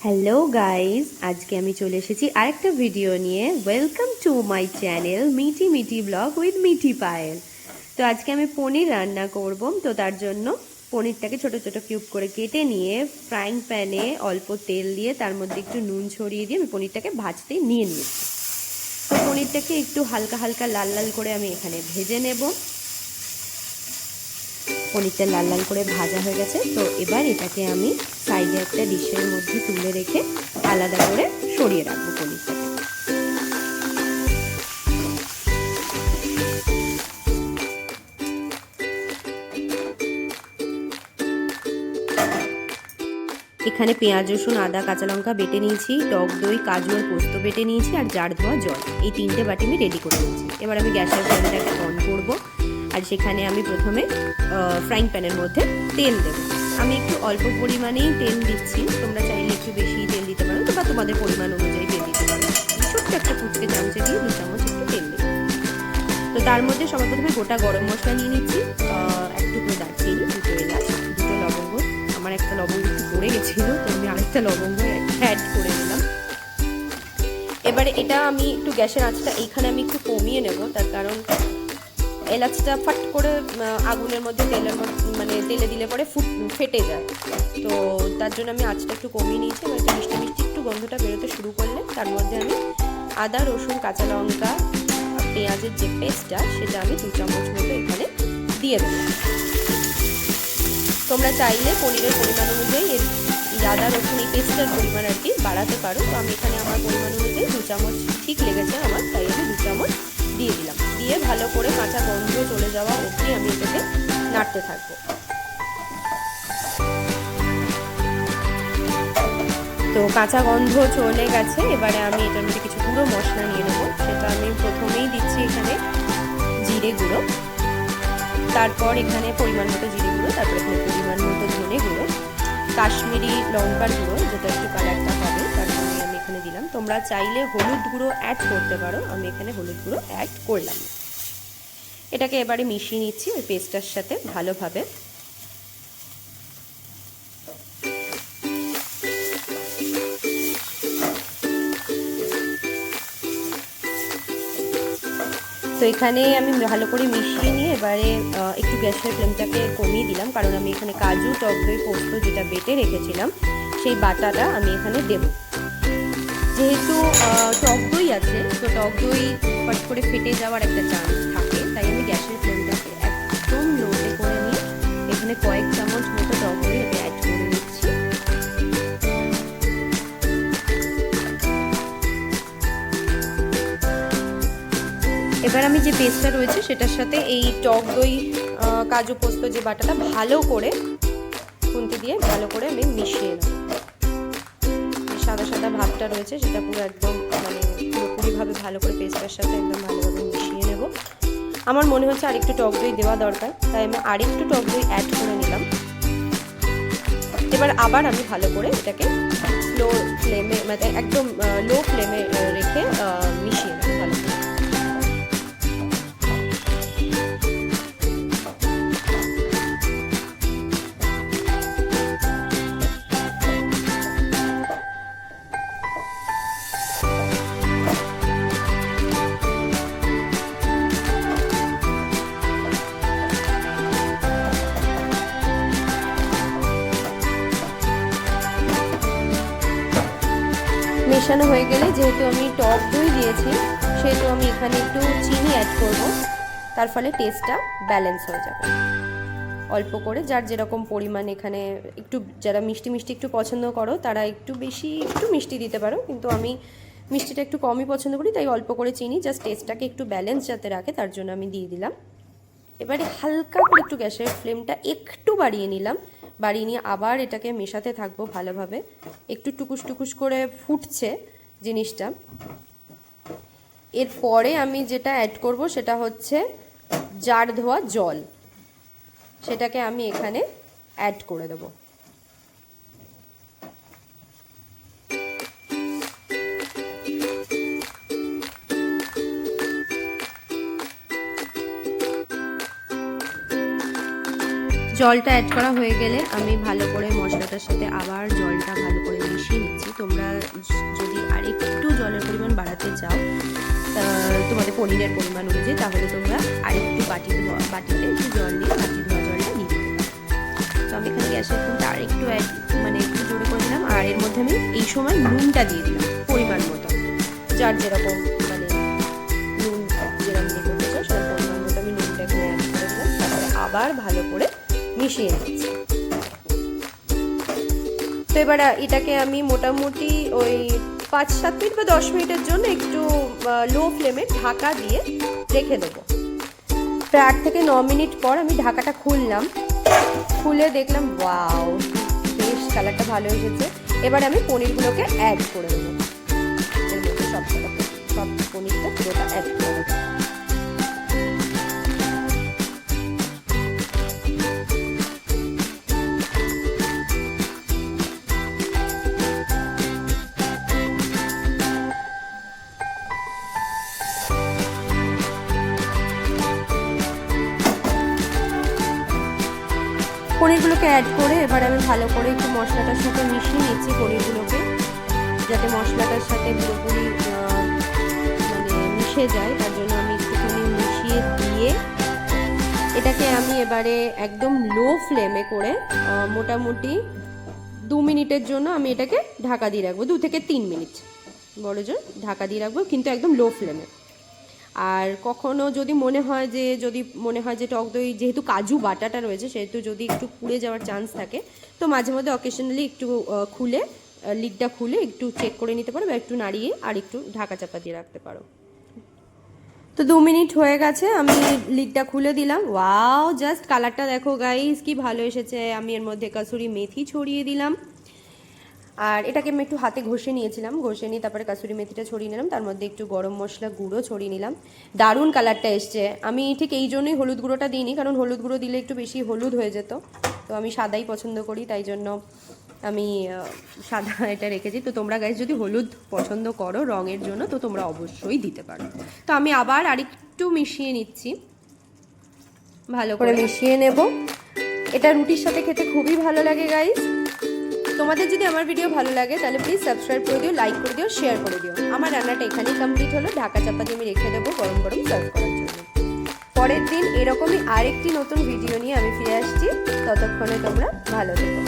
Hello guys, আজকে আমি চলে এসেছি আরেকটা ভিডিও নিয়ে। ওয়েলকাম টু মাই চ্যানেল মিটি মিটি ব্লগ উইথ মিঠি পায়েল। তো আজকে আমি পনির রান্না করব। তো তার জন্য পনিরটাকে ছোট ছোট কিউব করে কেটে নিয়ে ফ্রাইং প্যানে অল্প তেল দিয়ে তার মধ্যে একটু নুন ছড়িয়ে দিয়ে আমি পনিরটাকে ভাজতে নিয়ে নিয়েছি। তো পনিরটাকে একটু হালকা হালকা লাল লাল করে আমি এখানে ভেজে নেব। পনিরটা লাল লাল করে ভাজা হয়ে গেছে। তো এবার এটাকে আমি সাইডে একটা ডিশের মধ্যে তুলে রেখে আলাদা করে সরিয়ে রাখবো পনিরটাকে। এখানে পেঁয়াজ রসুন আদা কাঁচা লঙ্কা বেটে নিয়েছি, টক দই কাজু আর পোস্ত বেটে নিয়েছি, আর জার ধোয়া জল, এই তিনটে বাটি আমি রেডি করে নিয়েছি। এবার আমি গ্যাসের ফ্লেমটাকে অন করবো আর সেখানে আমি প্রথমে ফ্রাইং প্যানের মধ্যে তেল দেবো। আমি একটু অল্প পরিমাণেই তেল দিচ্ছি, তোমরা চাইলে একটু বেশি তেল দিতে পারো বা তোমাদের পরিমাণ অনুযায়ী তেল দিতে পারো। ছোট্ট একটা ফুটকে চামচে দিয়ে 2 চামচ একটু তেল দেবো। তো তার মধ্যে সবার প্রথমে গোটা গরম মশলা নিয়ে নিচ্ছি, এক টুকরো দারচিনি, 2টো এলাচ, 2টো লবঙ্গ। আমার একটা লবঙ্গ একটু পড়ে গেছিলো, তো আমি আরেকটা লবঙ্গ অ্যাড করে নিলাম। এবারে এটা আমি একটু গ্যাসের আঁচটা এইখানে আমি একটু কমিয়ে নেব, তার কারণ এলাচটা ফাট করে আগুনের মধ্যে তেলে দিলে পরে ফেটে যায়। তো তার জন্য আমি আঁচটা একটু কমিয়ে নিয়েছি। এবার একটু মিষ্টি মিষ্টি একটু গন্ধটা বেরোতে শুরু করলে তার মধ্যে আমি আদা রসুন কাঁচা লঙ্কা পেঁয়াজের যে পেস্টটা সেটা আমি 2 চামচ মতো এখানে দিয়ে দেবো। তোমরা চাইলে পনিরের পরিমাণ অনুযায়ী এই আদা রসুন এই পেস্টটার পরিমাণ আর কি বাড়াতে পারো। তো আমি এখানে আমার পরিমাণ অনুযায়ী 2 চামচ ঠিক লেগেছে আমার, তাই আমি 2 চামচ দিয়ে দিলাম। দিয়ে ভালো করে কাঁচা গন্ধ চলে যাওয়া অবধি আমি এটাকে নাড়তে থাকবো। তো কাঁচা গন্ধ চলে গেছে। এবারে আমি এটার মধ্যে কিছু গুঁড়ো মশলা নিয়ে নেবো। সেটা আমি প্রথমেই দিচ্ছি এখানে জিরে গুঁড়ো, তারপর এখানে পরিমাণ মতো জিরে গুঁড়ো, তারপর এখানে পরিমাণ মতো ধনে গুঁড়ো, কাশ্মীরি লঙ্কার গুঁড়ো যেটা একটু কালারটা পাবে তার জন্য আমি এখানে দিলাম। তোমরা চাইলে হলুদ গুঁড়ো অ্যাড করতে পারো, আমি এখানে হলুদ গুঁড়ো অ্যাড করলাম। এটাকে এবারে মিশিয়ে নিচ্ছি ওই পেস্টটার সাথে ভালোভাবে। তো এখানে আমি ভালো করে মিশিয়ে নিয়ে এবারে একটু গ্যাসের ফ্লেমটাকে কমিয়ে দিলাম, কারণ আমি এখানে কাজু টক দই পোস্ত যেটা বেটে রেখেছিলাম সেই বাটাটা আমি এখানে দেব। যেহেতু টক দই আছে, তো টক দই ফট করে ফেটে যাওয়ার একটা চান্স থাকে, তাই আমি গ্যাসের ফ্লেমটাকে একদম লোতে করে নিয়ে এখানে কয়েক চামচ মতো টক দই আমি অ্যাড করে নিচ্ছি। এবার আমি যে পেস্টটা রয়েছে সেটার সাথে এই টক দই কাজু পোস্ত যে বাটাটা ভালো করে খুন্তি দিয়ে ভালো করে আমি মিশিয়ে নেব। সাদা সাদা ভাবটা রয়েছে সেটা পুরো একদম পুরোপুরিভাবে ভালো করে পেস্টটার সাথে একদম ভালোভাবে মিশিয়ে নেব। আমার মনে হচ্ছে আরেকটু টক দই দেওয়া দরকার, তাই আমি আরেকটু টক দই অ্যাড করে নিলাম। এবার আবার আমি ভালো করে এটাকে স্লো ফ্লেমে একদম লো ফ্লেমে রেখে মিশিয়ে নেব ভালো করে। মেশানো হয়ে গেলে, যেহেতু আমি টক দই দিয়েছি সেহেতু আমি এখানে একটু চিনি অ্যাড করব, তার ফলে টেস্টটা ব্যালেন্স হয়ে যাবে। অল্প করে যার যেরকম পরিমাণ, এখানে একটু যারা মিষ্টি মিষ্টি একটু পছন্দ করো তারা একটু বেশি একটু মিষ্টি দিতে পারো, কিন্তু আমি মিষ্টিটা একটু কমই পছন্দ করি, তাই অল্প করে চিনি জাস্ট টেস্টটাকে একটু ব্যালেন্স যাতে রাখে তার জন্য আমি দিয়ে দিলাম। এবারে হালকা করে একটু গ্যাসের ফ্লেমটা একটু বাড়িয়ে নিলাম, বাড়িয়ে নিয়ে আবার এটাকে মেশাতে থাকবো ভালোভাবে। একটু টুকুস টুকুস করে ফুটছে জিনিসটা। এরপরে আমি যেটা অ্যাড করব সেটা হচ্ছে জার ধোয়া জল, সেটাকে আমি এখানে অ্যাড করে দেবো। জলটা অ্যাড করা হয়ে গেলে আমি ভালো করে মশলাটার সাথে আবার জলটা ভালো করে মিশিয়ে নিচ্ছি। পনিরের পরিমাণ অনুযায়ী, তাহলে তোমরা আরেকটু বাটিতে একটু জল দিয়ে বাটি ধোয়া জলটা দিয়ে দিতে পারো। তো আমি এখানে গ্যাসের ফ্লেমটা আর একটু একটু জোরে করে দিলাম, আর এর মধ্যে আমি এই সময় নুনটা দিয়ে দিলাম পরিমাণ মতো, যার যেরকম নুন যেরকম দিয়ে করতে চাও সেরকম পরিমাণ মতো আমি নুনটা এখানে অ্যাড করে দিলাম। তারপরে আবার ভালো করে মিশিয়ে নিচ্ছি। তো এবার এটাকে আমি মোটামুটি ওই 5-7 মিনিট বা 10 মিনিটের জন্য একটু লো ফ্লেমে ঢাকা দিয়ে রেখে দেবো। প্রায় 8 থেকে 9 মিনিট পর আমি ঢাকাটা খুললাম, খুলে দেখলাম ওয়াও, বেশ কালারটা ভালো এসেছে। এবার আমি পনিরগুলোকে অ্যাড করে দেবো, এর মধ্যে সব পনিরটা পুরোটা অ্যাড করে দেবো। পনিরগুলোকে অ্যাড করে এবার আমি ভালো করে একটু মশলাটার সাথে মিশিয়ে নিচ্ছি পনিরগুলোকে, যাতে মশলাটার সাথে পুরোপুরি মানে মিশে যায়, তার জন্য আমি একটুখানি মিশিয়ে দিয়ে এটাকে আমি এবারে একদম লো ফ্লেমে করে মোটামুটি 2 মিনিটের জন্য আমি এটাকে ঢাকা দিয়ে রাখবো, 2 থেকে 3 মিনিট বড় জোর ঢাকা দিয়ে রাখবো, কিন্তু একদম লো ফ্লেমে। আর কখনো যদি মনে হয় যে টক দই যেহেতু কাজু বাটাটা রয়েছে সেহেতু যদি একটু পুড়ে যাওয়ার চান্স থাকে, তো মাঝে মধ্যে অকেশনালি একটু খুলে লিডটা খুলে একটু চেক করে নিতে পারো, বা একটু নাড়িয়ে আর একটু ঢাকা চাপা দিয়ে রাখতে পারো। তো 2 মিনিট হয়ে গেছে, আমি লিডটা খুলে দিলাম। ওয়াও, জাস্ট কালারটা দেখো গাইস কি ভালো এসেছে। আমি এর মধ্যে কাসুরি মেথি ছড়িয়ে দিলাম, আর এটাকে আমি একটু হাতে ঘষে নিয়েছিলাম, ঘষে নিয়ে তারপরে কাসুরি মেথিটা ছড়িয়ে নিলাম, তার মধ্যে একটু গরম মশলা গুঁড়ো ছড়িয়ে নিলাম। দারুণ কালারটা এসছে। আমি ঠিক এই জন্যই হলুদ গুঁড়োটা দিইনি, কারণ হলুদ গুঁড়ো দিলে একটু বেশি হলুদ হয়ে যেত, তো আমি সাদাই পছন্দ করি, তাই জন্য আমি সাদা এটা রেখেছি। তো তোমরা গাইস যদি হলুদ পছন্দ করো রঙের জন্য, তো তোমরা অবশ্যই দিতে পারো। তো আমি আবার আরেকটু মিশিয়ে নিচ্ছি, ভালো করে মিশিয়ে নেব। এটা রুটির সাথে খেতে খুবই ভালো লাগে গাইস। তোমাদের যদি আমার ভিডিও ভালো লাগে তাহলে প্লিজ সাবস্ক্রাইব করে দিও, লাইক করে দিও, শেয়ার করে দিও। আমার রান্নাটা এখানেই কমপ্লিট হলো, ঢাকা চাপা দিয়ে আমি রেখে দেবো গরম গরম সার্ভ করার জন্য। পরের দিন এরকমই আরেকটি নতুন ভিডিও নিয়ে আমি ফিরে আসছি, ততক্ষণে তোমরা ভালো থেকো।